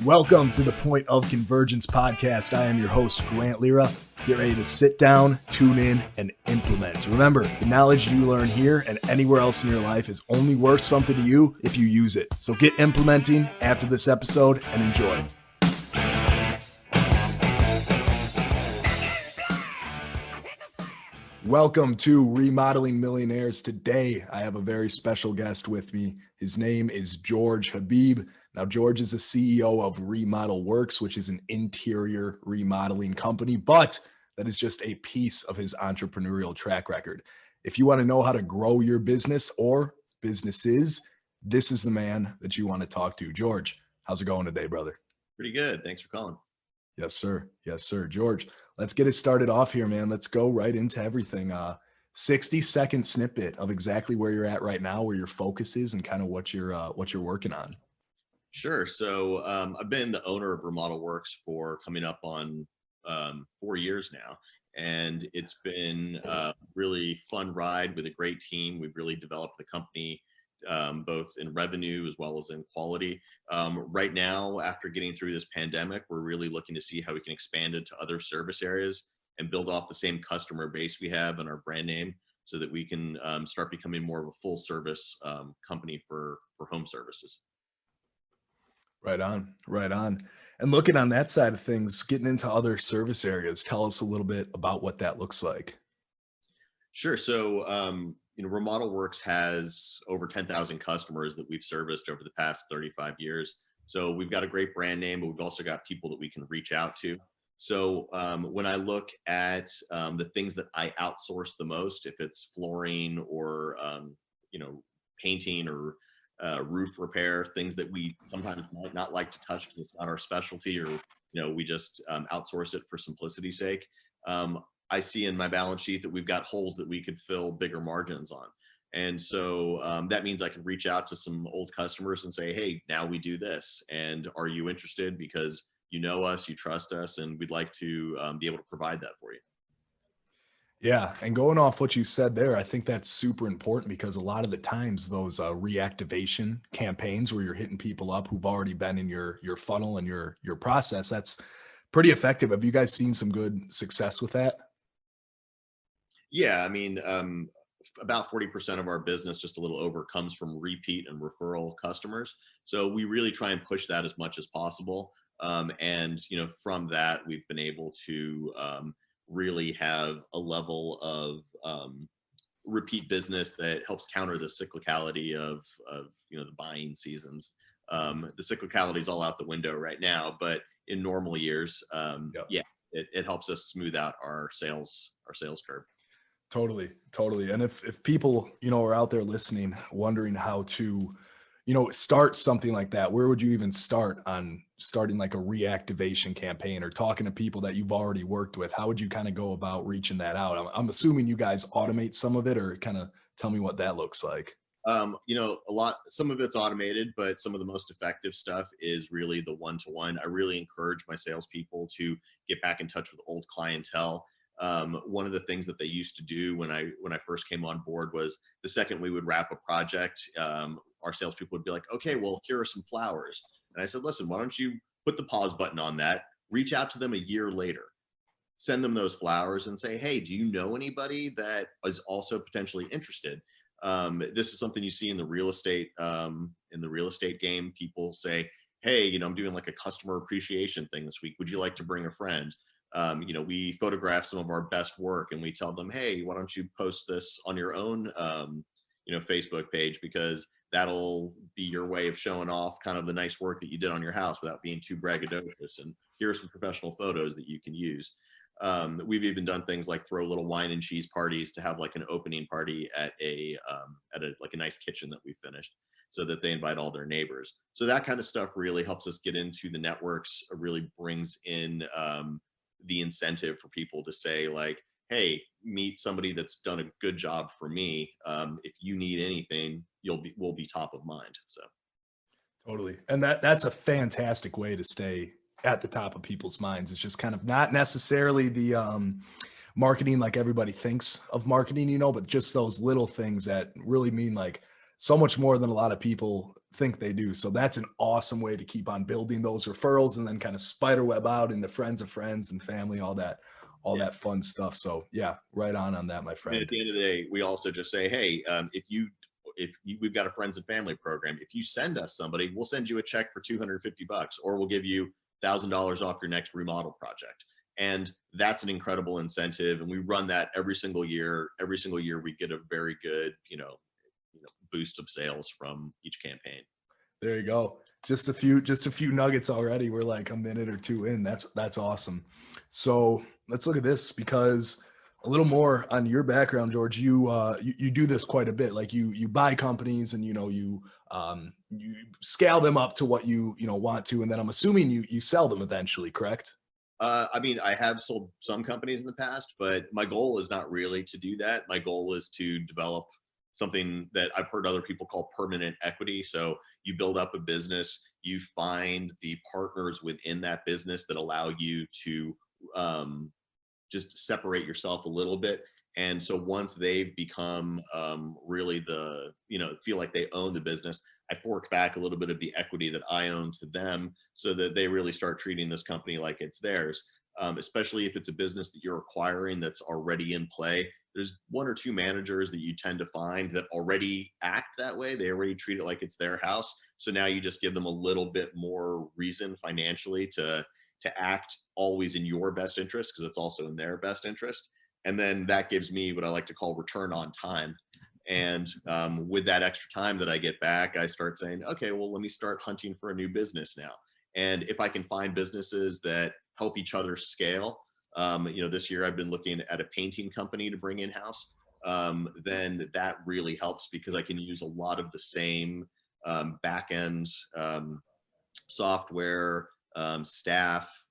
Welcome to the Point of Convergence podcast. I am your host, Grant Lira. Get ready to sit down, tune in, and implement. Remember, the knowledge you learn here and anywhere else in your life is only worth something to you if you use it. So get implementing after this episode and enjoy. Welcome to Remodeling Millionaires. Today, I have a very special guest with me. His name is George Habib. Now, George is the CEO of Remodel Works, which is an interior remodeling company, but that is just a piece of his entrepreneurial track record. If you want to know how to grow your business or businesses, this is the man that you want to talk to. George, how's it going today, brother? Pretty good. Thanks for calling. Yes, sir. Yes, sir. George, let's get it started off here, man. Let's go right into everything. 60-second snippet of exactly where you're at right now, where your focus is, and kind of what you're working on. Sure. So I've been the owner of Remodel Works for coming up on 4 years now, and it's been a really fun ride with a great team. We've really developed the company both in revenue as well as in quality. Right now, after getting through this pandemic, we're really looking to see how we can expand it to other service areas and build off the same customer base we have and our brand name so that we can start becoming more of a full service company for home services. Right on, right on. And looking on that side of things, getting into other service areas, tell us a little bit about what that looks like. Sure. So, Remodel Works has over 10,000 customers that we've serviced over the past 35 years. So we've got a great brand name, but we've also got people that we can reach out to. So when I look at the things that I outsource the most, if it's flooring or, painting or roof repair, things that we sometimes might not like to touch because it's not our specialty, or we just outsource it for simplicity's sake. I see in my balance sheet that we've got holes that we could fill bigger margins on, and so that means I can reach out to some old customers and say, hey, now we do this, and are you interested? Because you know us, you trust us, and we'd like to be able to provide that for you. Yeah, and going off what you said there, I think that's super important because a lot of the times those reactivation campaigns where you're hitting people up who've already been in your funnel and your process, that's pretty effective. Have you guys seen some good success with that? Yeah, I mean, about 40% of our business, just a little over, comes from repeat and referral customers. So we really try and push that as much as possible. And from that, we've been able to really have a level of repeat business that helps counter the cyclicality of the buying seasons. The cyclicality is all out the window right now, but in normal years, it helps us smooth out our sales curve. Totally. And if people, are out there listening, wondering how to, start something like that, where would you even start on starting like a reactivation campaign or talking to people that you've already worked with? How would you kind of go about reaching that out? I'm assuming you guys automate some of it, or kind of tell me what that looks like. Some of it's automated, but some of the most effective stuff is really the one-to-one. I really encourage my salespeople to get back in touch with old clientele. One of the things that they used to do when I first came on board was the second we would wrap a project, our salespeople would be like, okay, well, here are some flowers. And I said, listen, why don't you put the pause button on that, reach out to them a year later, send them those flowers and say, hey, do you know anybody that is also potentially interested? This is something you see in the real estate game. People say, hey, I'm doing like a customer appreciation thing this week. Would you like to bring a friend? We photograph some of our best work and we tell them, hey, why don't you post this on your own, Facebook page, because that'll be your way of showing off kind of the nice work that you did on your house without being too braggadocious. And here are some professional photos that you can use. We've even done things like throw little wine and cheese parties to have like an opening party at a nice kitchen that we finished, so that they invite all their neighbors. So that kind of stuff really helps us get into the networks, really brings in the incentive for people to say like, hey, meet somebody that's done a good job for me. If you need anything, we'll be top of mind. So totally. And that's a fantastic way to stay at the top of people's minds. It's just kind of not necessarily the marketing like everybody thinks of marketing, but just those little things that really mean like so much more than a lot of people think they do. So that's an awesome way to keep on building those referrals and then kind of spider web out into friends of friends and family, all Yeah. that fun stuff. So yeah, right on that, my I mean, at friend. the end of the day, we also just say, hey, we've got a friends and family program. If you send us somebody, we'll send you a check for $250, or we'll give you $1,000 off your next remodel project. And that's an incredible incentive. And we run that every single year. Every single year, we get a very good, boost of sales from each campaign. There you go. Just a few nuggets already. We're like a minute or two in. That's awesome. So let's look at this because a little more on your background, George. You do this quite a bit. Like you buy companies and you scale them up to what you want to, and then I'm assuming you sell them eventually, correct? I mean, I have sold some companies in the past, but my goal is not really to do that. My goal is to develop something that I've heard other people call permanent equity. So you build up a business, you find the partners within that business that allow you to just separate yourself a little bit. And so once they've become really feel like they own the business, I fork back a little bit of the equity that I own to them so that they really start treating this company like it's theirs. Especially if it's a business that you're acquiring that's already in play. There's one or two managers that you tend to find that already act that way. They already treat it like it's their house. So now you just give them a little bit more reason financially to act always in your best interest, because it's also in their best interest. And then that gives me what I like to call return on time. And with that extra time that I get back, I start saying, okay, well, let me start hunting for a new business now. And if I can find businesses that help each other scale, this year I've been looking at a painting company to bring in house. Then that really helps because I can use a lot of the same back end software, staff,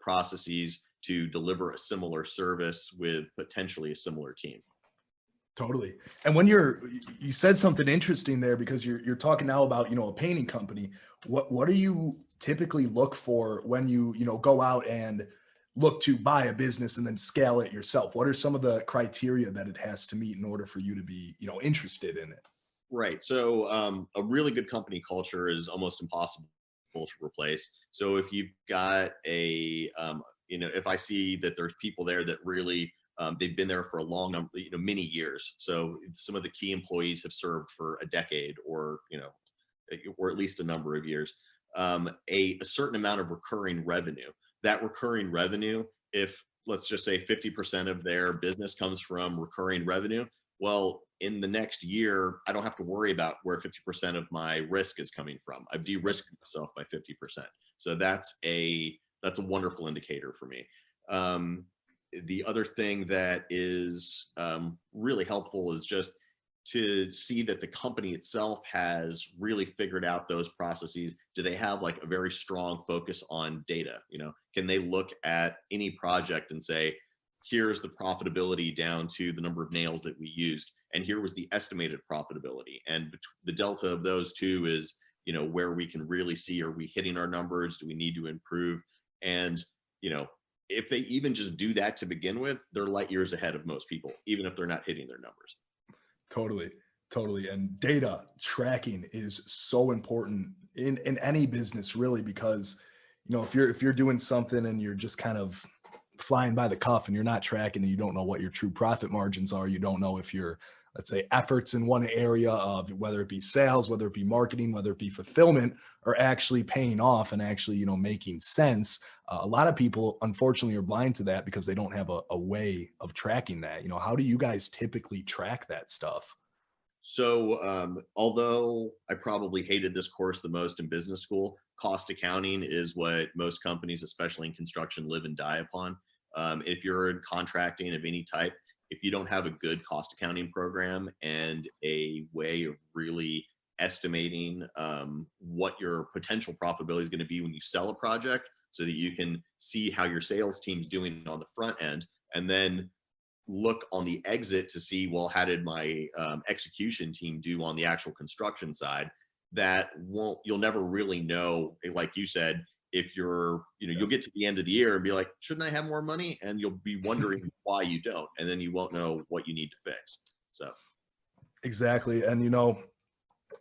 processes to deliver a similar service with potentially a similar team. Totally. And when you said something interesting there because you're talking now about, a painting company. What do you typically look for when you go out and look to buy a business and then scale it yourself? What are some of the criteria that it has to meet in order for you to be, interested in it? Right. So a really good company culture is almost impossible to replace. So if you've got if I see that there's people there that really they've been there for a long number, many years. So some of the key employees have served for a decade, or at least a number of years. A certain amount of recurring revenue. That recurring revenue, if let's just say 50% of their business comes from recurring revenue, well, in the next year, I don't have to worry about where 50% of my risk is coming from. I've de-risked myself by 50%. So that's a wonderful indicator for me. The other thing that is really helpful is just to see that the company itself has really figured out those processes. Do they have like a very strong focus on data? Can they look at any project and say, here's the profitability down to the number of nails that we used, and here was the estimated profitability. And the delta of those two is, where we can really see, are we hitting our numbers? Do we need to improve? And, if they even just do that to begin with, they're light years ahead of most people, even if they're not hitting their numbers. Totally. Totally. And data tracking is so important in any business really, because, if you're doing something and you're just kind of flying by the cuff and you're not tracking and you don't know what your true profit margins are, you don't know if your, let's say, efforts in one area of whether it be sales, whether it be marketing, whether it be fulfillment, are actually paying off and actually, making sense. A lot of people unfortunately are blind to that because they don't have a way of tracking that. How do you guys typically track that stuff? So, although I probably hated this course the most in business school, cost accounting is what most companies, especially in construction, live and die upon. If you're in contracting of any type, if you don't have a good cost accounting program and a way of really estimating what your potential profitability is going to be when you sell a project, so that you can see how your sales team's doing on the front end, and then look on the exit to see, well, how did my execution team do on the actual construction side? You'll never really know, like you said, if you'll get to the end of the year and be like, shouldn't I have more money? And you'll be wondering why you don't. And then you won't know what you need to fix. So. Exactly. And,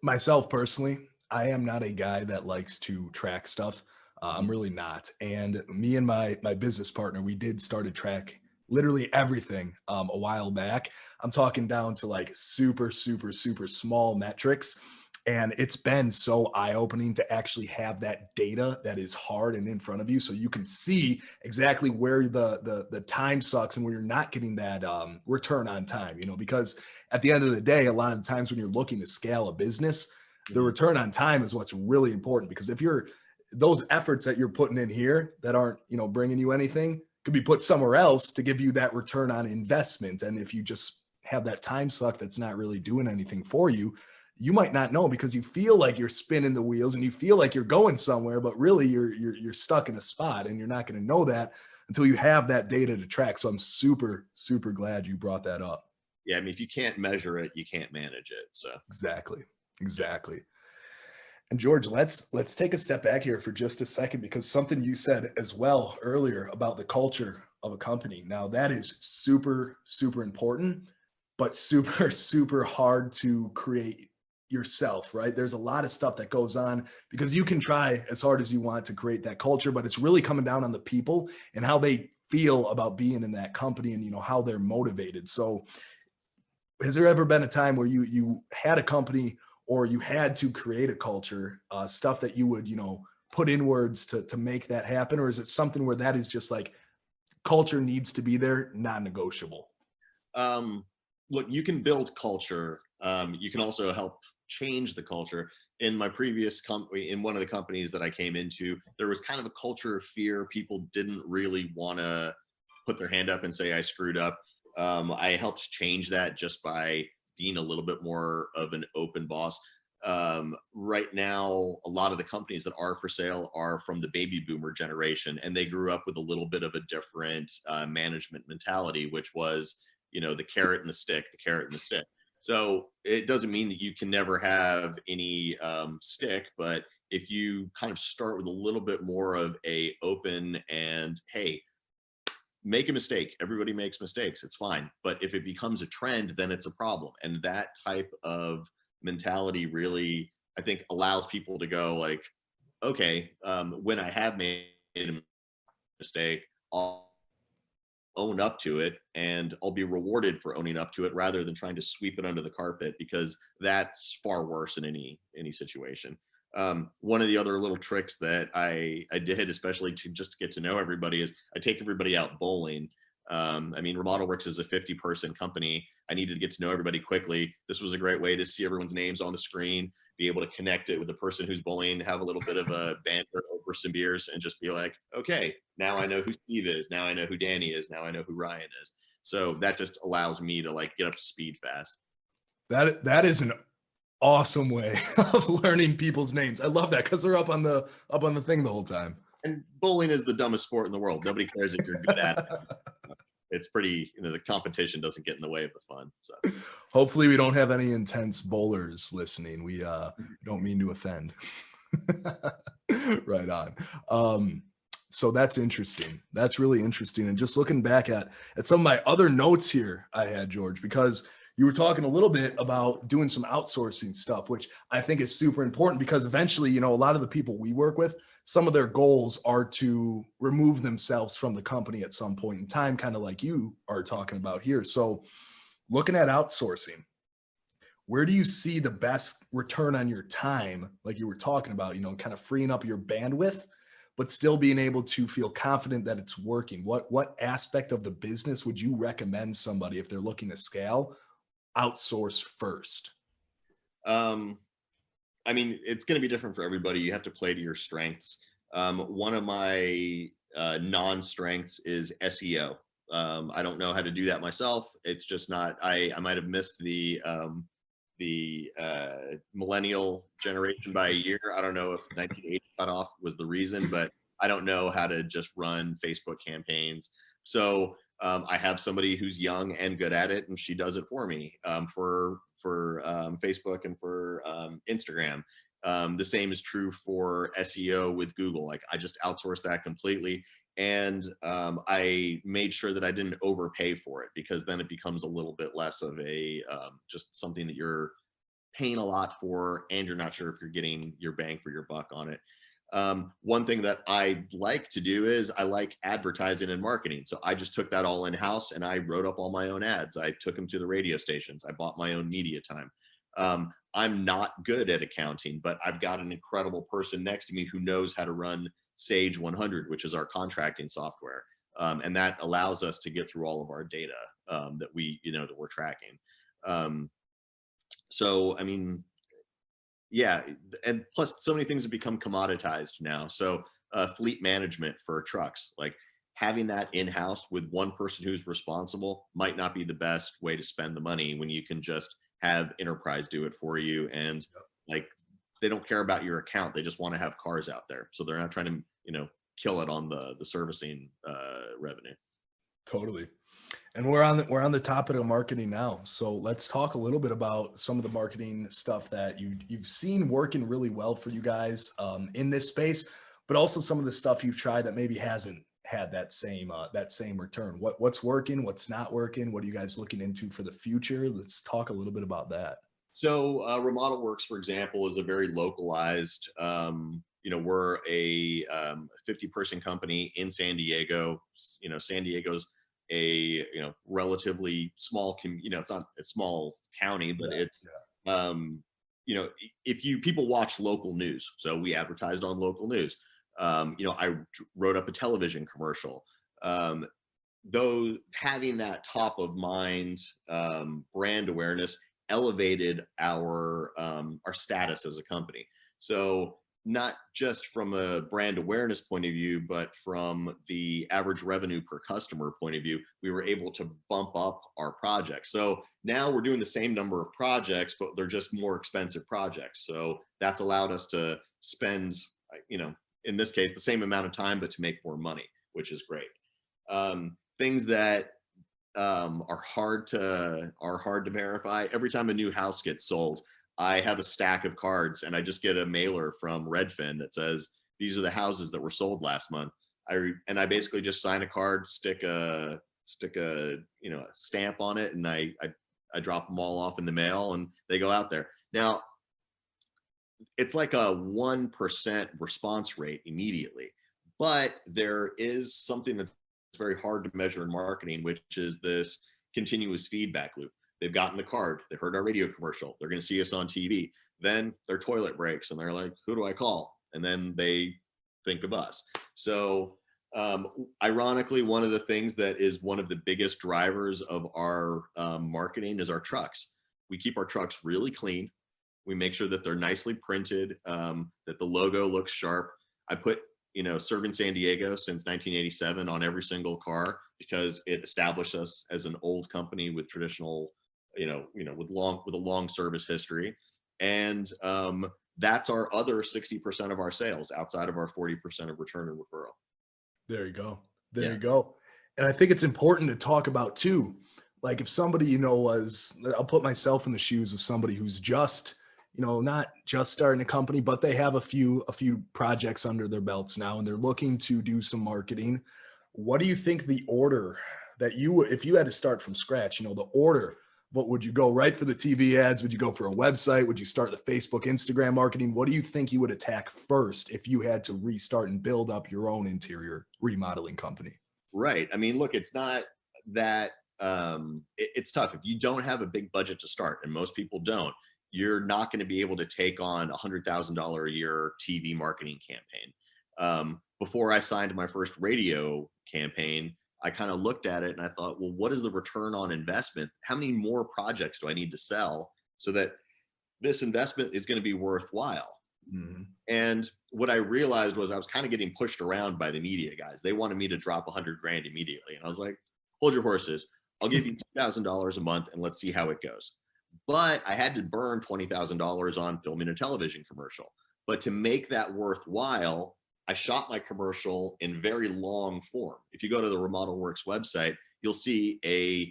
Myself personally, I am not a guy that likes to track stuff. I'm Mhm. really not. And me and my business partner, we did start to track literally everything a while back. I'm talking down to like super, super, super small metrics. And it's been so eye-opening to actually have that data that is hard and in front of you, so you can see exactly where the time sucks and where you're not getting that return on time. Because at the end of the day, a lot of the times when you're looking to scale a business, the Mhm. return on time is what's really important. Because if you're those efforts that you're putting in here that aren't, bringing you anything, could be put somewhere else to give you that return on investment. And if you just have that time suck that's not really doing anything for you, you might not know, because you feel like you're spinning the wheels and you feel like you're going somewhere, but really you're stuck in a spot, and you're not going to know that until you have that data to track. So I'm super, super glad you brought that up. Yeah, I mean, if you can't measure it, you can't manage it. So Exactly. yeah. Exactly. And George, let's take a step back here for just a second, because something you said as well earlier about the culture of a company. Now that is super, super important, but super, super hard to create yourself, right? There's a lot of stuff that goes on, because you can try as hard as you want to create that culture, but it's really coming down on the people and how they feel about being in that company, and how they're motivated. So has there ever been a time where you had a company, or you had to create a culture, stuff that you would put in words to make that happen, or is it something where that is just like culture needs to be there, non-negotiable? Um, Look, you can build culture. You can also help change the culture. In my previous company, in one of the companies that I came into, there was kind of a culture of fear. People didn't really want to put their hand up and say I screwed up. I helped change that just by being a little bit more of an open boss. Right now, a lot of the companies that are for sale are from the baby boomer generation, and they grew up with a little bit of a different management mentality, which was, the carrot and the stick, the carrot and the stick. So it doesn't mean that you can never have any stick, but if you kind of start with a little bit more of a open and, hey, make a mistake, everybody makes mistakes, it's fine, but if it becomes a trend, then it's a problem. And that type of mentality really, I think, allows people to go like, okay, when I have made a mistake, I'll own up to it, and I'll be rewarded for owning up to it rather than trying to sweep it under the carpet, because that's far worse in any situation. One of the other little tricks that I did, especially to just to get to know everybody, is I take everybody out bowling. I mean, Remodel Works is a 50-person company. I needed to get to know everybody quickly. This was a great way to see everyone's names on the screen, be able to connect it with the person who's bowling, have a little bit of a banter over some beers, and just be like, okay, now I know who Steve is. Now I know who Danny is. Now I know who Ryan is. So that just allows me to like get up to speed fast. That is an awesome way of learning people's names. I love that, because they're up on the thing the whole time. And bowling is the dumbest sport in the world. Nobody cares if you're good at it. It's pretty, the competition doesn't get in the way of the fun. So Hopefully we don't have any intense bowlers listening. We don't mean to offend. Right on. So that's interesting. That's really interesting. And just looking back at some of my other notes here I had, George, because you were talking a little bit about doing some outsourcing stuff, which I think is super important, because eventually, a lot of the people we work with, some of their goals are to remove themselves from the company at some point in time, kind of like you are talking about here. So looking at outsourcing, where do you see the best return on your time, like you were talking about, kind of freeing up your bandwidth, but still being able to feel confident that it's working? What aspect of the business would you recommend somebody, if they're looking to scale, outsource first? um, I mean, it's going to be different for everybody. You have to play to your strengths. One of my non-strengths is SEO. I don't know how to do that myself. It's just not. I might have missed the millennial generation by a year. I don't know if 1980 cutoff was the reason, but I don't know how to just run Facebook campaigns. So I have somebody who's young and good at it, and she does it for me, for Facebook and for Instagram. The same is true for SEO with Google. Like, I just outsourced that completely, and I made sure that I didn't overpay for it, because then it becomes a little bit less of a just something that you're paying a lot for, and you're not sure if you're getting your bang for your buck on it. One thing that I like to do is I like advertising and marketing. So I just took that all in house and I wrote up all my own ads. I took them to the radio stations. I bought my own media time. I'm not good at accounting, but I've got an incredible person next to me who knows how to run Sage 100, which is our contracting software. And that allows us to get through all of our data that that we're tracking. So, I mean, yeah, and plus so many things have become commoditized now. So fleet management for trucks, like having that in-house with one person who's responsible might not be the best way to spend the money when you can just have enterprise do it for you. And like, they don't care about your account. They just want to have cars out there. So they're not trying to, kill it on the servicing revenue. Totally. And we're on the topic of marketing now. So let's talk a little bit about some of the marketing stuff that you've seen working really well for you guys in this space, but also some of the stuff you've tried that maybe hasn't had that same return. What's working, what's not working? What are you guys looking into for the future? Let's talk a little bit about that. So Remodel Works, for example, is a very localized. We're a 50-person company in San Diego. San Diego's a relatively small. It's not a small county, but it's if people watch local news, so we advertised on local news. I wrote up a television commercial. Though having that top of mind brand awareness elevated our status as a company. So not just from a brand awareness point of view, but from the average revenue per customer point of view, we were able to bump up our projects. So now we're doing the same number of projects, but they're just more expensive projects. So that's allowed us to spend, in this case, the same amount of time, but to make more money, which is great. Things that are hard to verify. Every time a new house gets sold, I have a stack of cards and I just get a mailer from Redfin that says, these are the houses that were sold last month. I basically just sign a card, stick a stamp on it, and I drop them all off in the mail and they go out there. Now, it's like a 1% response rate immediately, but there is something that's very hard to measure in marketing, which is this continuous feedback loop. They've gotten the card, they heard our radio commercial, they're going to see us on TV, then their toilet breaks and they're like, who do I call? And then they think of us. So ironically, one of the things that is one of the biggest drivers of our marketing is our trucks. We keep our trucks really clean. We make sure that they're nicely printed, that the logo looks sharp. I put serving San Diego since 1987 on every single car because it established us as an old company with traditional, with a long service history. And that's our other 60% of our sales outside of our 40% of return and referral. There you go. There you go. And I think it's important to talk about too, like if somebody, I'll put myself in the shoes of somebody who's just, not just starting a company, but they have a few projects under their belts now, and they're looking to do some marketing. What do you think the order that if you had to start from scratch, the order, what would you go right for the TV ads? Would you go for a website? Would you start the Facebook, Instagram marketing? What do you think you would attack first if you had to restart and build up your own interior remodeling company? Right. I mean, look, it's not that it's tough. If you don't have a big budget to start, and most people don't, you're not going to be able to take on $100,000 a year TV marketing campaign. Before I signed my first radio campaign, I kind of looked at it and I thought, well, what is the return on investment? How many more projects do I need to sell so that this investment is going to be worthwhile? Mm-hmm. And what I realized was I was kind of getting pushed around by the media guys. They wanted me to drop $100,000 immediately. And I was like, hold your horses. I'll give you $2,000 a month and let's see how it goes. But I had to burn $20,000 on filming a television commercial. But to make that worthwhile, I shot my commercial in very long form. If you go to the Remodel Works website, you'll see a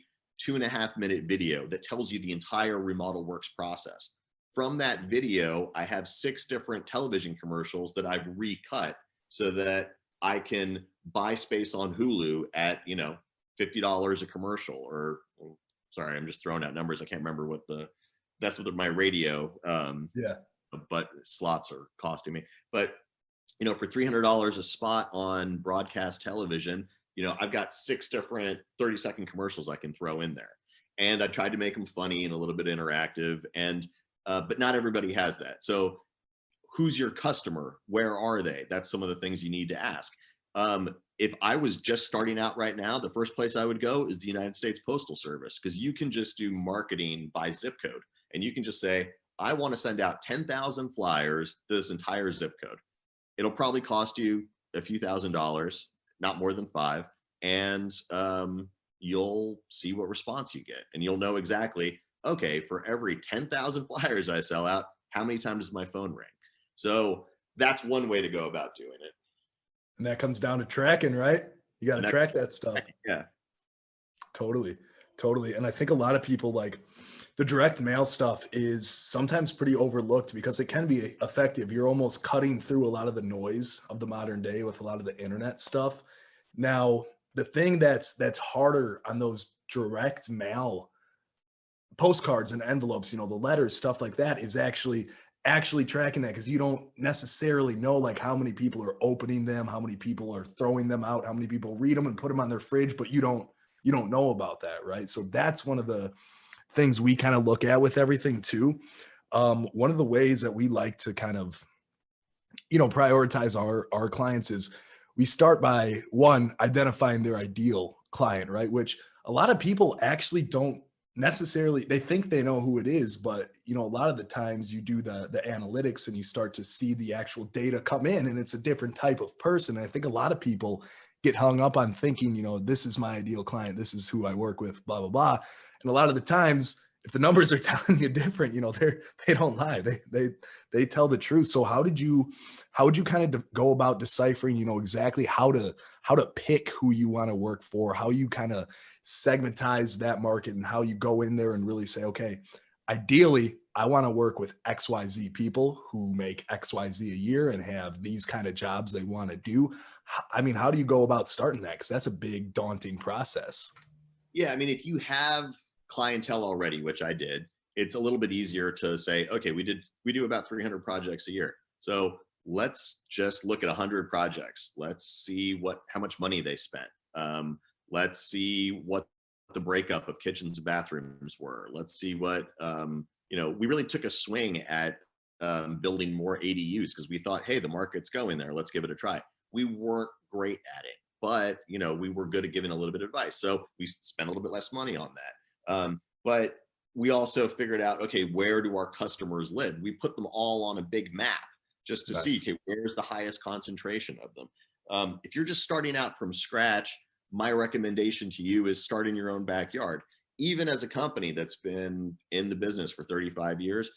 2.5-minute video that tells you the entire Remodel Works process. From that video, I have 6 different television commercials that I've recut so that I can buy space on Hulu at, $50 a commercial, or sorry, I'm just throwing out numbers. I can't remember what the mess with my radio. Yeah. But slots are costing me. But for $300 a spot on broadcast television, I've got 6 different 30-second commercials I can throw in there. And I tried to make them funny and a little bit interactive. And but not everybody has that. So who's your customer? Where are they? That's some of the things you need to ask. If I was just starting out right now, the first place I would go is the United States Postal Service, because you can just do marketing by zip code. And you can just say, I want to send out 10,000 flyers to this entire zip code. It'll probably cost you a few $1,000s, not more than 5. And you'll see what response you get. And you'll know exactly, okay, for every 10,000 flyers I sell out, how many times does my phone ring? So that's one way to go about doing it. And that comes down to tracking, right? You got to track that stuff. Yeah. Totally. Totally. And I think a lot of people, like, the direct mail stuff is sometimes pretty overlooked because it can be effective. You're almost cutting through a lot of the noise of the modern day with a lot of the internet stuff. Now, the thing that's harder on those direct mail postcards and envelopes, the letters, stuff like that, is actually tracking that, because you don't necessarily know like how many people are opening them, how many people are throwing them out, how many people read them and put them on their fridge, but you don't know about that, right? So that's one of the things we kind of look at with everything too. One of the ways that we like to kind of prioritize our clients is we start by, one, identifying their ideal client, right? Which a lot of people actually don't necessarily, they think they know who it is, but a lot of the times you do the analytics and you start to see the actual data come in, and it's a different type of person. And I think a lot of people get hung up on thinking, this is my ideal client, this is who I work with, blah blah blah. And a lot of the times, if the numbers are telling you different, they don't lie, they tell the truth. So how would you kind of go about deciphering exactly how to pick who you want to work for, how you kind of segmentize that market, and how you go in there and really say, okay, ideally I want to work with XYZ people who make XYZ a year and have these kind of jobs they want to do? I mean, how do you go about starting that? Because that's a big, daunting process. Yeah, I mean, if you have clientele already, which I did, it's a little bit easier to say, okay, we do about 300 projects a year. So let's just look at 100 projects. Let's see how much money they spent. Let's see what the breakup of kitchens and bathrooms were. Let's see what, we really took a swing at building more ADUs because we thought, hey, the market's going there. Let's give it a try. We weren't great at it, but, we were good at giving a little bit of advice. So we spent a little bit less money on that. But we also figured out, okay, where do our customers live? We put them all on a big map just to see, okay, where's the highest concentration of them? If you're just starting out from scratch, my recommendation to you is start in your own backyard. Even as a company that's been in the business for 35 years,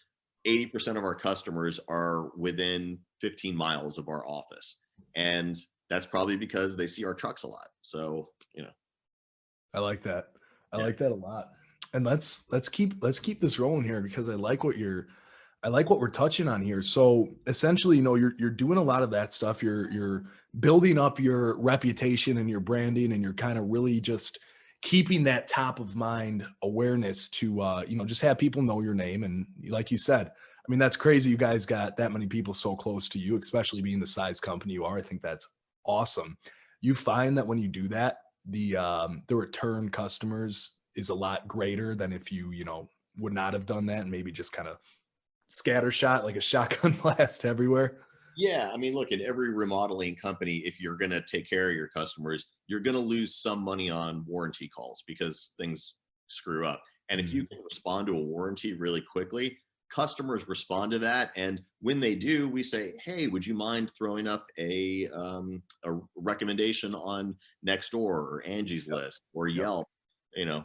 80% of our customers are within 15 miles of our office. And that's probably because they see our trucks a lot. So, I like that. I like that a lot. And let's keep this rolling here, because I like what we're touching on here. So essentially, you're doing a lot of that stuff. You're building up your reputation and your branding, and you're kind of really just keeping that top of mind awareness to just have people know your name. And like you said, I mean, that's crazy you guys got that many people so close to you, especially being the size company you are. I think that's awesome. You find that when you do that, the return customers is a lot greater than if you would not have done that and maybe just kind of scattershot like a shotgun blast everywhere. Yeah, I mean, look, in every remodeling company, if you're going to take care of your customers, you're going to lose some money on warranty calls because things screw up. And if you can respond to a warranty really quickly, customers respond to that. And when they do, we say, hey, would you mind throwing up a recommendation on Nextdoor or Angie's List or Yelp?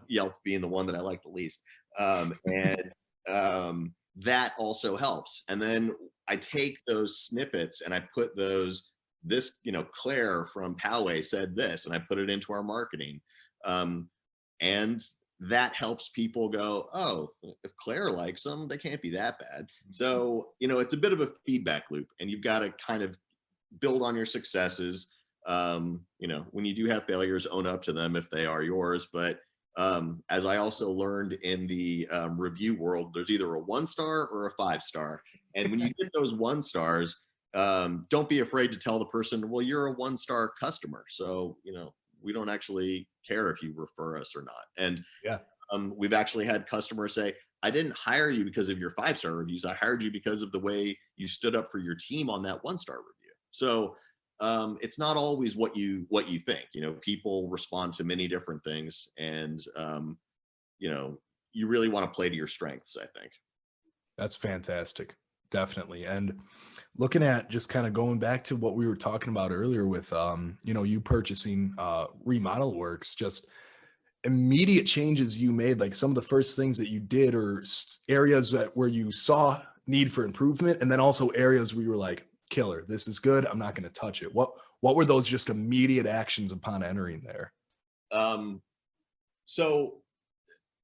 Yelp being the one that I like the least. That also helps. And then I take those snippets and I put Claire from Poway said this, and I put it into our marketing. And that helps people go, oh, if Claire likes them, they can't be that bad. So, it's a bit of a feedback loop, and you've got to kind of build on your successes. When you do have failures, own up to them if they are yours. But As I also learned in the review world, there's either a 1-star or a 5-star. And when you get those 1 stars, don't be afraid to tell the person, well, you're a 1-star customer. So, we don't actually care if you refer us or not. And Yeah. we've actually had customers say, I didn't hire you because of your 5-star reviews. I hired you because of the way you stood up for your team on that 1-star review. So it's not always what you think. People respond to many different things, and you really want to play to your strengths, I think. That's fantastic. Definitely. And looking at just kind of going back to what we were talking about earlier with you purchasing Remodel Works, just immediate changes you made, like some of the first things that you did, or areas where you saw need for improvement, and then also areas where you were like, killer, this is good, I'm not going to touch it. What were those just immediate actions upon entering there? Um, so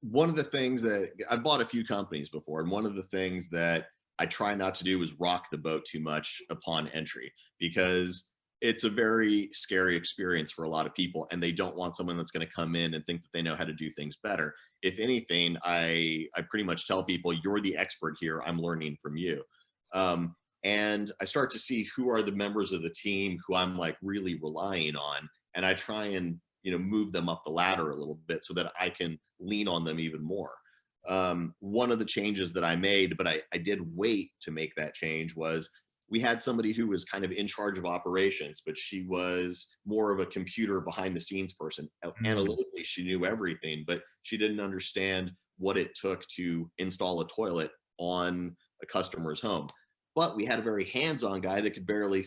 one of the things that I've bought a few companies before, and one of the things that I try not to do is rock the boat too much upon entry, because it's a very scary experience for a lot of people, and they don't want someone that's going to come in and think that they know how to do things better. If anything, I pretty much tell people, you're the expert here, I'm learning from you. And I start to see who are the members of the team who I'm like really relying on, and I try and move them up the ladder a little bit so that I can lean on them even more. One of the changes that I made, but I did wait to make that change, was we had somebody who was kind of in charge of operations, but she was more of a computer behind the scenes person. Mm, Analytically, she knew everything, but she didn't understand what it took to install a toilet on a customer's home. But we had a very hands-on guy that could barely,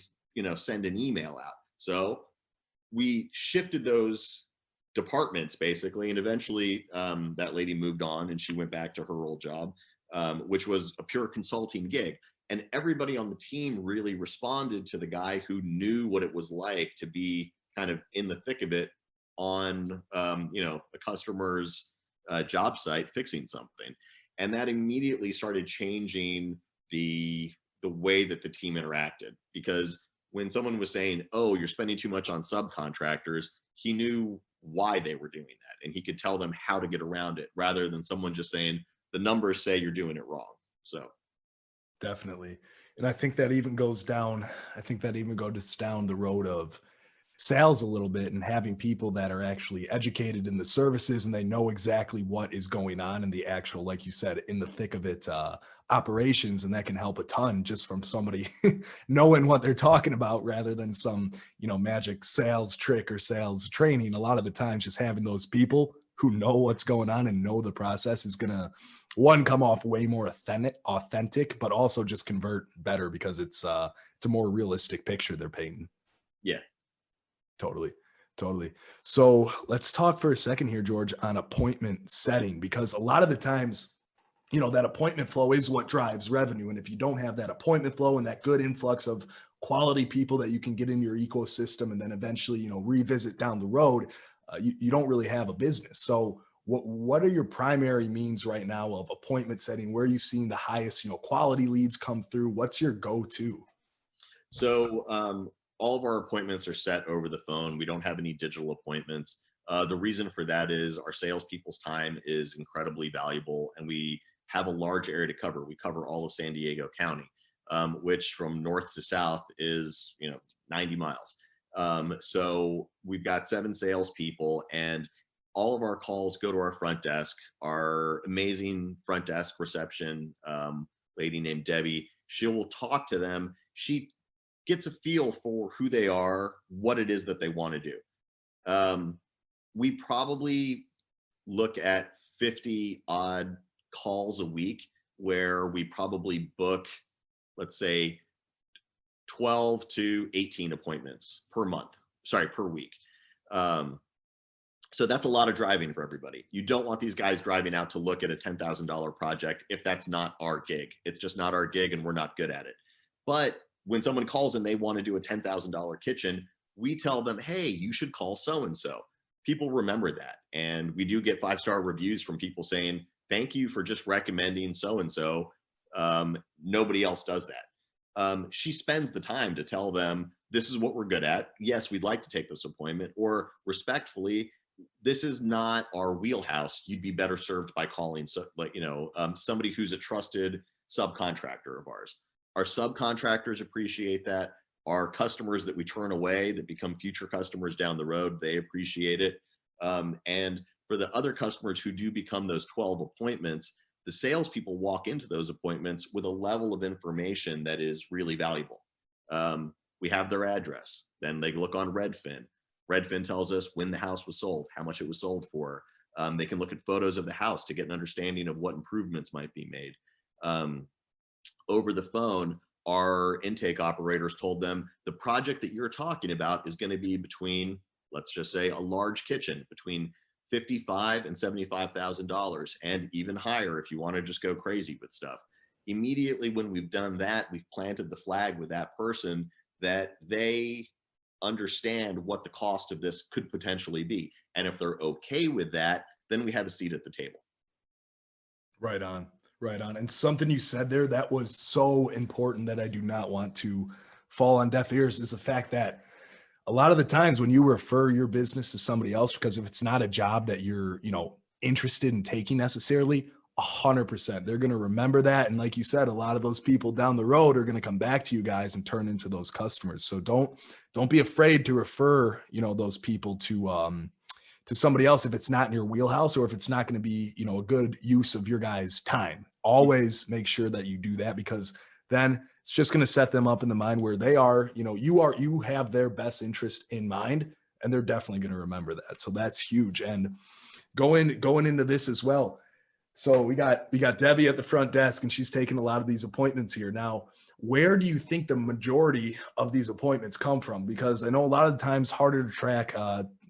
send an email out. So we shifted those departments basically, and eventually that lady moved on and she went back to her old job, which was a pure consulting gig. And everybody on the team really responded to the guy who knew what it was like to be kind of in the thick of it on a customer's job site fixing something. And that immediately started changing the way that the team interacted, because when someone was saying, oh, you're spending too much on subcontractors, he knew why they were doing that, and he could tell them how to get around it, rather than someone just saying, the numbers say you're doing it wrong. So definitely. And I think that even goes down the road of sales a little bit, and having people that are actually educated in the services and they know exactly what is going on in the actual, like you said, in the thick of it, operations. And that can help a ton just from somebody knowing what they're talking about, rather than some magic sales trick or sales training. A lot of the times, just having those people who know what's going on and know the process is gonna, one, come off way more authentic, but also just convert better, because it's a more realistic picture they're painting. yeah. Totally. Totally. So let's talk for a second here, George, on appointment setting, because a lot of the times, that appointment flow is what drives revenue. And if you don't have that appointment flow and that good influx of quality people that you can get in your ecosystem and then eventually, revisit down the road, you don't really have a business. So what are your primary means right now of appointment setting? Where are you seeing the highest, quality leads come through? What's your go-to? So all of our appointments are set over the phone. We don't have any digital appointments. The reason for that is our salespeople's time is incredibly valuable, and we have a large area to cover. We cover all of San Diego County, which from north to south is 90 miles. So we've got 7 salespeople, and all of our calls go to our front desk. Our amazing front desk reception lady named Debbie, she will talk to them. She gets a feel for who they are, what it is that they want to do. We probably look at 50 odd calls a week, where we probably book, let's say, 12 to 18 appointments per month, sorry, per week. So that's a lot of driving for everybody. You don't want these guys driving out to look at a $10,000 project if that's not our gig. It's just not our gig, and we're not good at it. But when someone calls and they want to do a $10,000 kitchen, we tell them, hey, you should call so-and-so. People remember that. And we do get 5-star reviews from people saying, thank you for just recommending so-and-so. Nobody else does that. She spends the time to tell them, this is what we're good at. Yes, we'd like to take this appointment. Or respectfully, this is not our wheelhouse. You'd be better served by calling, so like, somebody who's a trusted subcontractor of ours. Our subcontractors appreciate that. Our customers that we turn away that become future customers down the road, they appreciate it. And for the other customers who do become those 12 appointments, the salespeople walk into those appointments with a level of information that is really valuable. We have their address. Then they look on Redfin. Redfin tells us when the house was sold, how much it was sold for. They can look at photos of the house to get an understanding of what improvements might be made. Over the phone, our intake operators told them the project that you're talking about is going to be between, let's just say, a large kitchen, between $55,000 and $75,000, and even higher if you want to just go crazy with stuff. Immediately when we've done that, we've planted the flag with that person that they understand what the cost of this could potentially be. And if they're okay with that, then we have a seat at the table. Right on. Right on. And something you said there that was so important that I do not want to fall on deaf ears is the fact that a lot of the times when you refer your business to somebody else, because if it's not a job that you're, interested in taking necessarily, 100%, they're going to remember that. And like you said, a lot of those people down the road are going to come back to you guys and turn into those customers. So don't be afraid to refer, those people to somebody else if it's not in your wheelhouse, or if it's not going to be, a good use of your guys' time. Always make sure that you do that, because then it's just going to set them up in the mind where they are, you have their best interest in mind, and they're definitely going to remember that. So that's huge. And going into this as well. So we got Debbie at the front desk, and she's taking a lot of these appointments here. Now, where do you think the majority of these appointments come from? Because I know a lot of the times harder to track,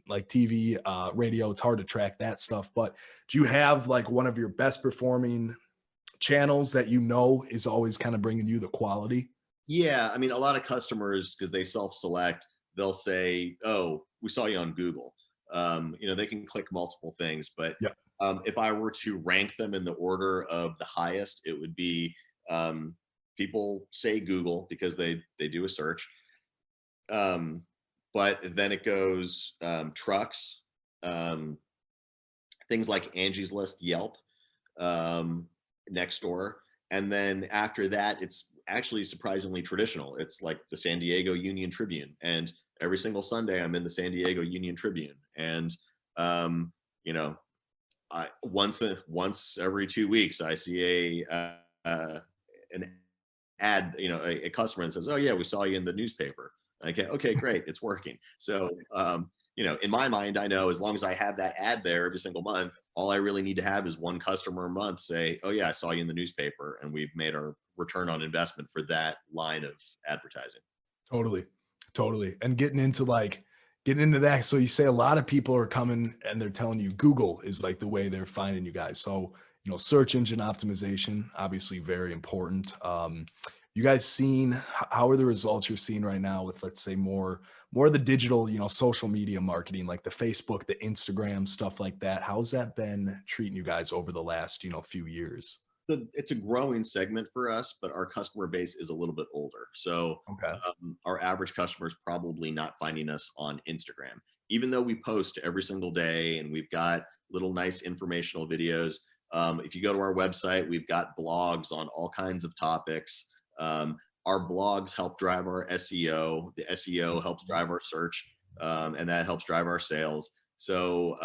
like TV, radio, it's hard to track that stuff. But do you have like one of your best performing channels that is always kind of bringing you the quality? Yeah, I mean, a lot of customers, because they self-select, they'll say, "Oh, we saw you on Google." They can click multiple things, but Yeah. if I were to rank them in the order of the highest, it would be, people say Google because they do a search, but then it goes, trucks, um, things like Angie's List, Yelp, um, next door. And then after that, it's actually surprisingly traditional. It's like the San Diego Union Tribune. And every single Sunday, I'm in the San Diego Union Tribune. And, you know, once every 2 weeks, I see an ad, a customer that says, "Oh yeah, we saw you in the newspaper." Okay, great, it's working. So, in my mind, I know as long as I have that ad there every single month, all I really need to have is one customer a month say, "Oh yeah, I saw you in the newspaper," and we've made our return on investment for that line of advertising. Totally. Totally. And getting into that. So you say a lot of people are coming and they're telling you Google is like the way they're finding you guys. So, search engine optimization, obviously very important. You guys seen how are the results you're seeing right now with, let's say, more of the digital, social media marketing, like the Facebook, the Instagram, stuff like that? How's that been treating you guys over the last, few years? So it's a growing segment for us, but our customer base is a little bit older. So Okay. our average customer is probably not finding us on Instagram, even though we post every single day and we've got little nice informational videos. If you go to our website, we've got blogs on all kinds of topics. Our blogs help drive our SEO. The SEO helps drive our search, and that helps drive our sales. So,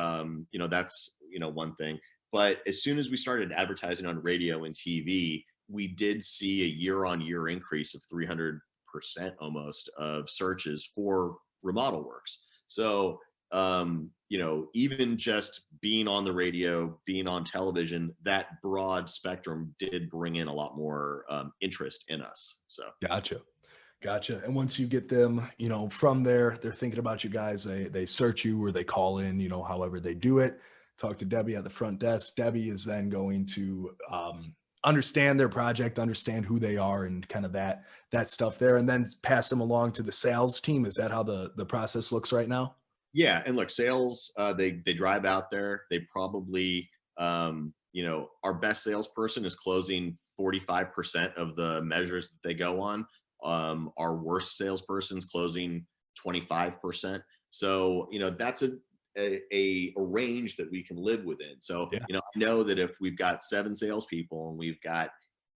that's, one thing. But as soon as we started advertising on radio and TV, we did see a year-on-year increase of 300% almost of searches for remodel works. So, even just being on the radio, being on television, that broad spectrum did bring in a lot more interest in us. So, Gotcha. Gotcha. And once you get them, from there, they're thinking about you guys. They search you or they call in, however they do it. Talk to Debbie at the front desk. Debbie is then going to understand their project, understand who they are, and kind of that stuff there, and then pass them along to the sales team. Is that how the process looks right now? yeah, and look, sales, they drive out there. They probably, our best salesperson is closing 45% of the measures that they go on. Our worst salesperson's closing 25%. So, that's a range that we can live within. So, Yeah. I know that if we've got 7 salespeople and we've got,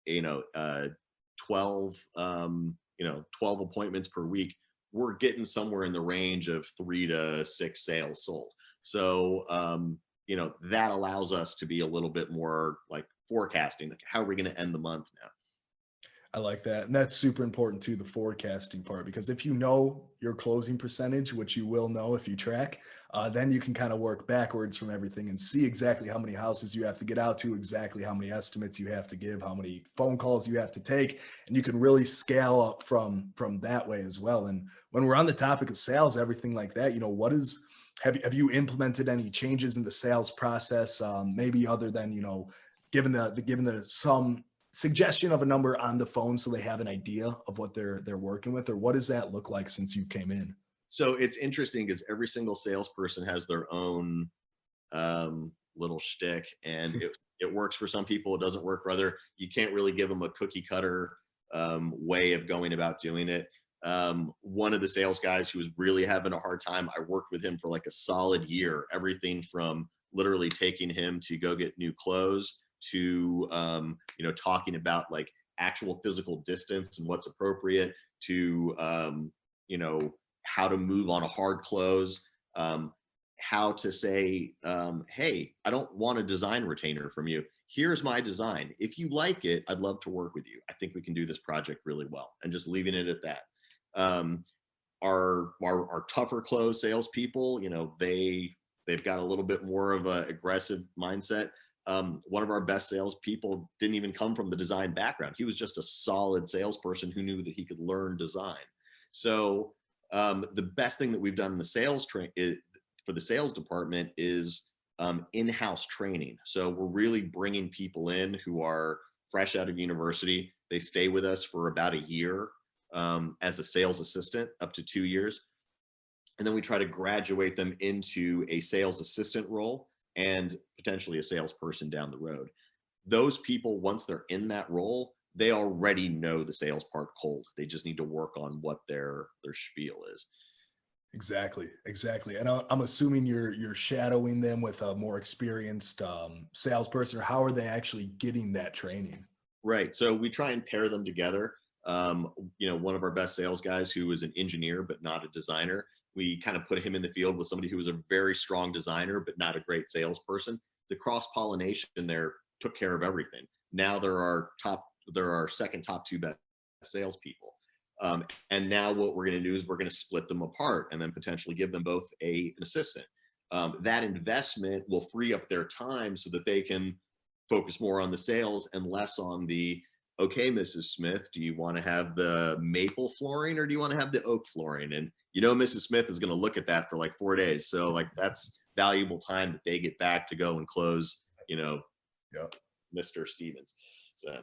12, 12 appointments per week, we're getting somewhere in the range of 3 to 6 sales sold. So, that allows us to be a little bit more like forecasting, like how are we going to end the month now? I like that. And that's super important too, the forecasting part, because if you know your closing percentage, which you will know if you track, then you can kind of work backwards from everything and see exactly how many houses you have to get out to, exactly how many estimates you have to give, how many phone calls you have to take, and you can really scale up from that way as well. And when we're on the topic of sales, everything like that, what is have you implemented any changes in the sales process? Maybe other than given the some suggestion of a number on the phone so they have an idea of what they're working with, or what does that look like since you came in? So it's interesting because every single salesperson has their own little shtick, and it works for some people, it doesn't work for other. You can't really give them a cookie cutter way of going about doing it. One of the sales guys who was really having a hard time, I worked with him for like a solid year, everything from literally taking him to go get new clothes to talking about like actual physical distance and what's appropriate to how to move on a hard close, how to say, hey, I don't want a design retainer from you. Here's my design. If you like it, I'd love to work with you. I think we can do this project really well, and just leaving it at that. Um, our tougher close salespeople, they've got a little bit more of a aggressive mindset. One of our best salespeople didn't even come from the design background. He was just a solid salesperson who knew that he could learn design. So the best thing that we've done in the for the sales department is in-house training. So we're really bringing people in who are fresh out of university. They stay with us for about a year as a sales assistant, up to 2 years. And then we try to graduate them into a sales assistant role and potentially a salesperson down the road. Those people, once they're in that role, they already know the sales part cold. They just need to work on what their spiel is. Exactly, exactly. And I'm assuming you're shadowing them with a more experienced salesperson, or how are they actually getting that training? Right. So we try and pair them together. One of our best sales guys who was an engineer but not a designer, we kind of put him in the field with somebody who was a very strong designer but not a great salesperson. The cross pollination there took care of everything. Now they're our second top two best salespeople. And now what we're going to do is we're going to split them apart and then potentially give them both an assistant. That investment will free up their time so that they can focus more on the sales and less on the, okay, Mrs. Smith, do you want to have the maple flooring or do you want to have the oak flooring? And Mrs. Smith is going to look at that for like 4 days. So like that's valuable time that they get back to go and close, Yep. Mr. Stevens. So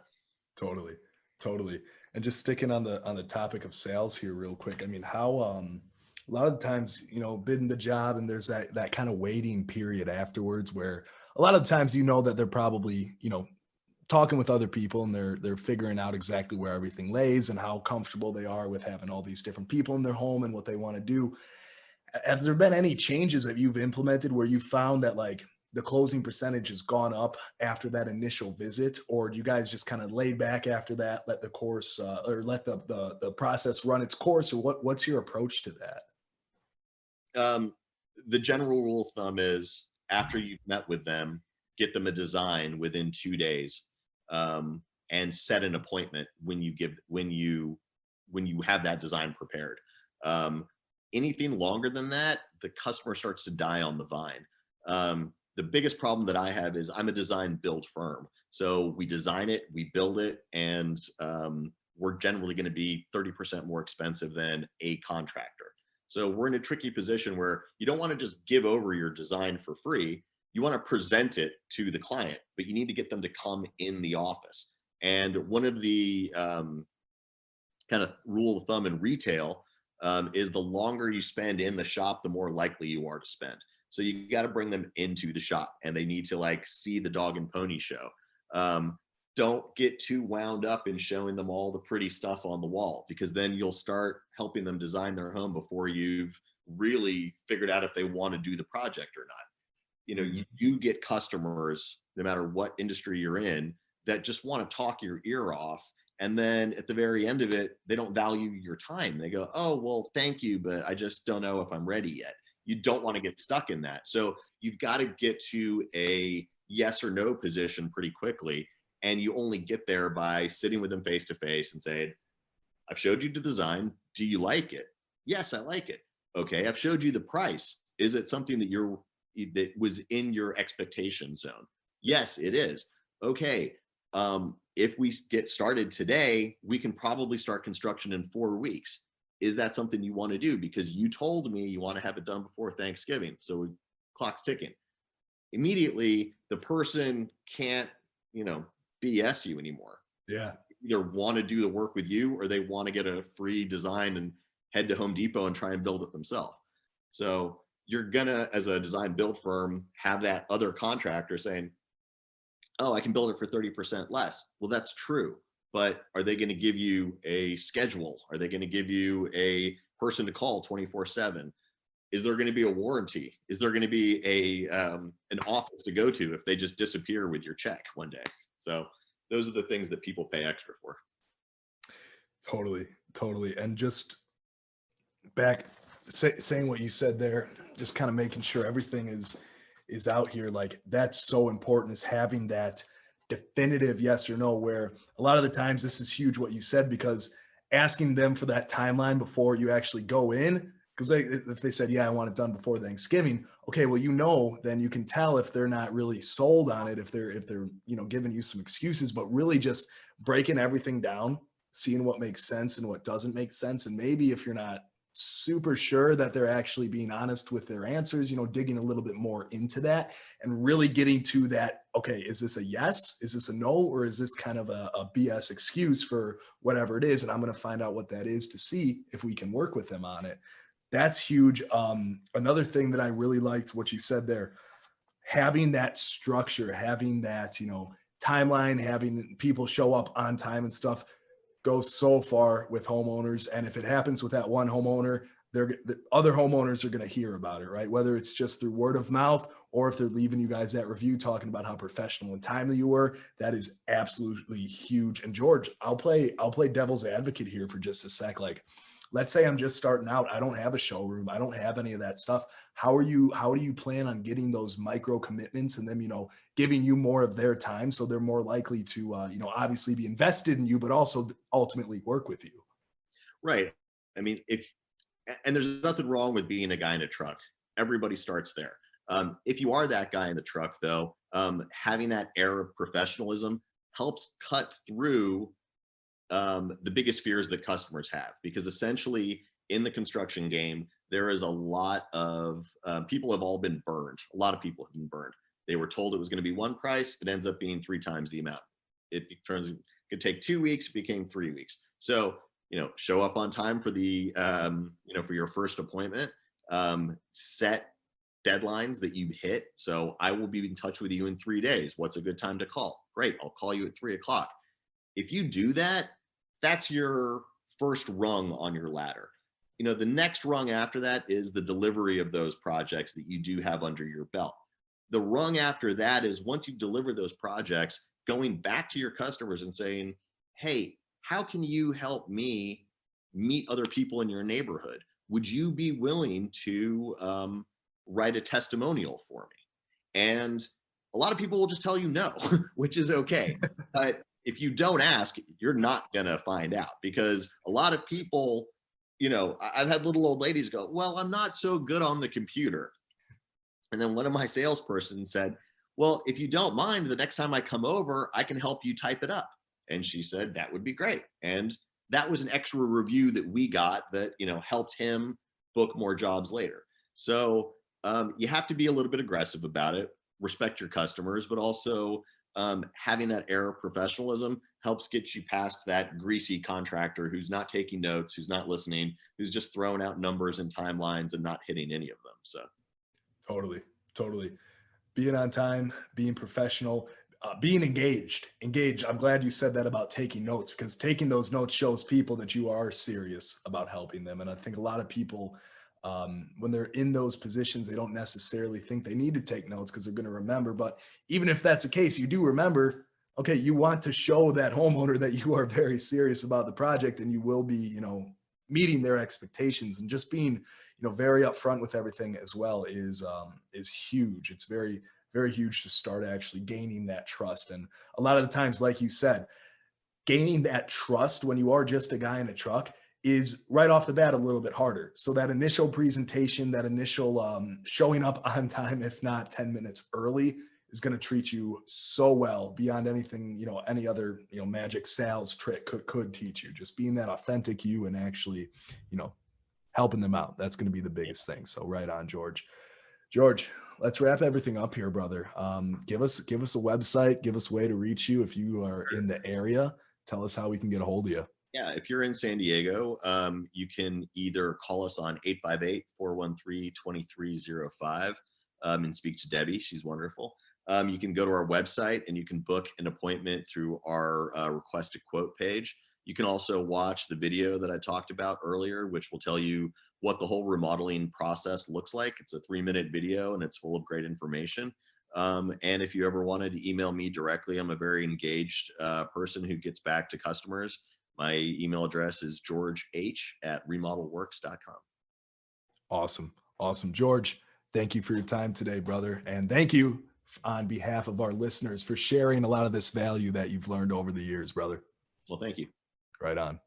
Totally, totally. And just sticking on the topic of sales here real quick. I mean, how a lot of the times, bidding the job and there's that kind of waiting period afterwards where a lot of times that they're probably, talking with other people and they're figuring out exactly where everything lays and how comfortable they are with having all these different people in their home and what they want to do. Have there been any changes that you've implemented where you found that like the closing percentage has gone up after that initial visit, or do you guys just kind of lay back after that, let the course or let the process run its course, or what's your approach to that? the general rule of thumb is after you've met with them, get them a design within 2 days, and set an appointment when you have that design prepared. Anything longer than that, the customer starts to die on the vine. The biggest problem that I have is I'm a design build firm. So we design it, we build it, and we're generally going to be 30% more expensive than a contractor. So we're in a tricky position where you don't want to just give over your design for free. You want to present it to the client, but you need to get them to come in the office. And one of the kind of rule of thumb in retail is the longer you spend in the shop, the more likely you are to spend. So you got to bring them into the shop and they need to like see the dog and pony show. don't get too wound up in showing them all the pretty stuff on the wall, because then you'll start helping them design their home before you've really figured out if they want to do the project or not. You know, Mhm. you get customers, no matter what industry you're in, that just want to talk your ear off. And then at the very end of it, they don't value your time. They go, oh, well, thank you, but I just don't know if I'm ready yet. You don't want to get stuck in that. So you've got to get to a yes or no position pretty quickly. And you only get there by sitting with them face to face and saying, I've showed you the design. Do you like it? Yes, I like it. Okay, I've showed you the price. Is it something that was in your expectation zone? Yes, it is. Okay, if we get started today, we can probably start construction in 4 weeks. Is that something you want to do? Because you told me you want to have it done before Thanksgiving. So clock's ticking. Immediately, the person can't, BS you anymore. Yeah. Either want to do the work with you, or they want to get a free design and head to Home Depot and try and build it themselves. So you're gonna, as a design build firm, have that other contractor saying, oh, I can build it for 30% less. Well, that's true. But are they going to give you a schedule? Are they going to give you a person to call 24/7? Is there going to be a warranty? Is there going to be an office to go to if they just disappear with your check one day? So those are the things that people pay extra for. Totally, totally. And just saying what you said there, just kind of making sure everything is out here. Like that's so important, is having that definitive yes or no, where a lot of the times this is huge what you said, because asking them for that timeline before you actually go in, because if they said, yeah, I want it done before Thanksgiving, okay, well, then you can tell if they're not really sold on it, if they're giving you some excuses, but really just breaking everything down, seeing what makes sense and what doesn't make sense. And maybe if you're not super sure that they're actually being honest with their answers, digging a little bit more into that and really getting to that, okay, is this a yes? Is this a no? Or is this kind of a BS excuse for whatever it is? And I'm going to find out what that is to see if we can work with them on it. That's huge. Another thing that I really liked what you said there, having that structure, having that, timeline, having people show up on time and stuff goes so far with homeowners. And if it happens with that one homeowner, the other homeowners are going to hear about it, right? Whether it's just through word of mouth or if they're leaving you guys that review talking about how professional and timely you were, that is absolutely huge. And George, I'll play devil's advocate here for just a sec. Like, let's say I'm just starting out. I don't have a showroom. I don't have any of that stuff. How do you plan on getting those micro commitments and them, giving you more of their time so they're more likely to, obviously be invested in you, but also ultimately work with you? Right. I mean, and there's nothing wrong with being a guy in a truck. Everybody starts there. If you are that guy in the truck, though, having that air of professionalism helps cut through the biggest fears that customers have, because essentially in the construction game, there is a lot of people have all been burned. A lot of people have been burned. They were told it was going to be one price. It ends up being 3 times the amount. It could take 2 weeks. It became 3 weeks. So, show up on time for the, for your first appointment, set deadlines that you hit. So I will be in touch with you in 3 days. What's a good time to call? Great. I'll call you at 3 o'clock. If you do that, that's your first rung on your ladder. The next rung after that is the delivery of those projects that you do have under your belt. The rung after that is, once you deliver those projects, going back to your customers and saying, hey, how can you help me meet other people in your neighborhood? Would you be willing to write a testimonial for me? And a lot of people will just tell you no, which is okay. But if you don't ask, you're not going to find out, because a lot of people, I've had little old ladies go, well, I'm not so good on the computer. And then one of my salespersons said, well, if you don't mind, the next time I come over, I can help you type it up. And she said, that would be great. And that was an extra review that we got that, helped him book more jobs later. So you have to be a little bit aggressive about it, respect your customers, but also having that air of professionalism helps get you past that greasy contractor who's not taking notes, who's not listening, who's just throwing out numbers and timelines and not hitting any of them. So Totally. Being on time, being professional. Being engaged. I'm glad you said that about taking notes, because taking those notes shows people that you are serious about helping them. And I think a lot of people, when they're in those positions, they don't necessarily think they need to take notes because they're going to remember. But even if that's the case, you do remember. Okay, you want to show that homeowner that you are very serious about the project, and you will be, meeting their expectations, and just being, very upfront with everything as well is huge. It's very huge to start actually gaining that trust. And a lot of the times, like you said, gaining that trust when you are just a guy in a truck is right off the bat a little bit harder. So that initial presentation, that initial showing up on time, if not 10 minutes early, is going to treat you so well beyond anything, any other, magic sales trick could teach you. Just being that authentic you and actually, helping them out. That's going to be the biggest thing. So right on, George. George, let's wrap everything up here, brother. Give us a website, give us a way to reach you if you are in the area. Tell us how we can get a hold of you. Yeah, if you're in San Diego, you can either call us on 858-413-2305 and speak to Debbie. She's wonderful. You can go to our website and you can book an appointment through our request a quote page. You can also watch the video that I talked about earlier, which will tell you what the whole remodeling process looks like. It's a 3-minute video and it's full of great information. And if you ever wanted to email me directly, I'm a very engaged person who gets back to customers. My email address is georgeh@remodelworks.com. Awesome. Awesome. George, thank you for your time today, brother. And thank you on behalf of our listeners for sharing a lot of this value that you've learned over the years, brother. Well, thank you. Right on.